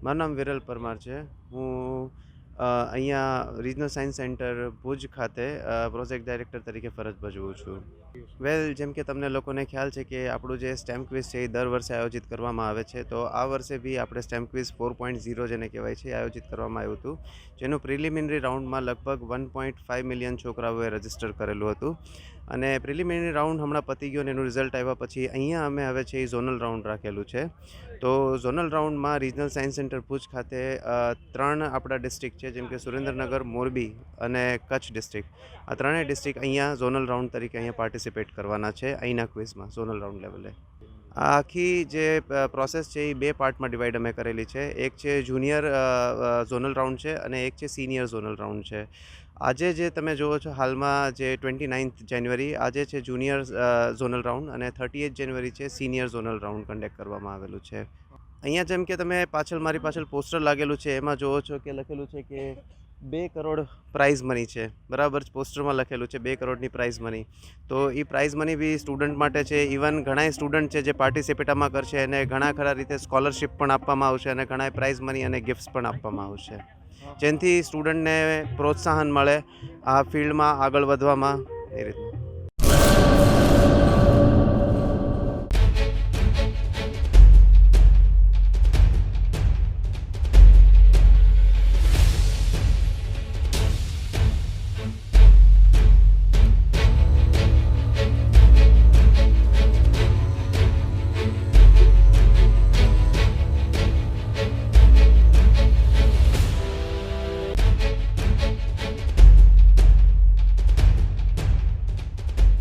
મારું નામ વિરલ પરમાર છે. હું અહીંયા રિજનલ સાયન્સ સેન્ટર ભુજ ખાતે પ્રોજેક્ટ ડાયરેક્ટર તરીકે ફરજ ભજવું છું. વેલ, જેમ કે તમને લોકોને ખ્યાલ છે કે આપણું જે સ્ટેમ ક્વિઝ છે એ દર વર્ષે આયોજિત કરવામાં આવે છે. તો આ વર્ષે બી આપણે સ્ટેમ ક્વિઝ 4.0 જેને કહેવાય છે એ આયોજિત કરવામાં આવ્યું હતું, જેનું પ્રિલિમિનરી રાઉન્ડમાં લગભગ 1.5 મિલિયન છોકરાઓએ રજીસ્ટર કરેલું હતું. અને પ્રિલિમિનરી રાઉન્ડ હમણાં પતી ગયો અને એનું રિઝલ્ટ આવ્યા પછી અહીંયા અમે હવે છે એ ઝોનલ રાઉન્ડ રાખેલું છે. તો ઝોનલ રાઉન્ડમાં રિજનલ સાયન્સ સેન્ટર ભુજ ખાતે 3 આપણા ડિસ્ટ્રિક્ટ છે, જેમ કે સુરેન્દ્રનગર, મોરબી અને કચ્છ ડિસ્ટ્રિક્ટ. આ ત્રણેય ડિસ્ટ્રિક્ટ અહીંયા ઝોનલ રાઉન્ડ તરીકે અહીંયા પાર્ટિસિપેટ કરવાના છે અહીંના ક્વિઝમાં ઝોનલ રાઉન્ડ લેવલે. આ આખી જે પ્રોસેસ છે એ 2 પાર્ટમાં ડિવાઈડ અમે કરેલી છે. એક છે જુનિયર ઝોનલ રાઉન્ડ છે અને એક છે સિનિયર ઝોનલ રાઉન્ડ છે. આજે જે તમે જુઓ છો હાલમાં જે 29th જાન્યુઆરી આજે છે જુનિયર ઝોનલ રાઉન્ડ અને 30th જાન્યુઆરી છે સિનિયર ઝોનલ રાઉન્ડ કન્ડક્ટ કરવામાં આવેલું છે. અહીંયા જેમ કે તમે મારી પાછળ પોસ્ટર લાગેલું છે એમાં જુઓ છો કે લખેલું છે કે 2 કરોડ પ્રાઇઝ મની છે. બરાબર, પોસ્ટરમાં લખેલું છે 2 કરોડની પ્રાઇઝ મની. તો એ પ્રાઇઝ મની બી સ્ટુડન્ટ માટે છે. ઇવન ઘણાય સ્ટુડન્ટ છે જે પાર્ટિસિપેટ આમાં કરશે અને ઘણા ખરા રીતે સ્કોલરશિપ પણ આપવામાં આવશે અને ઘણાય પ્રાઇઝ મની અને ગિફ્ટ્સ પણ આપવામાં આવશે, જેનાથી સ્ટુડન્ટને પ્રોત્સાહન મળે આ ફિલ્ડમાં આગળ વધવામાં. એ રીતનું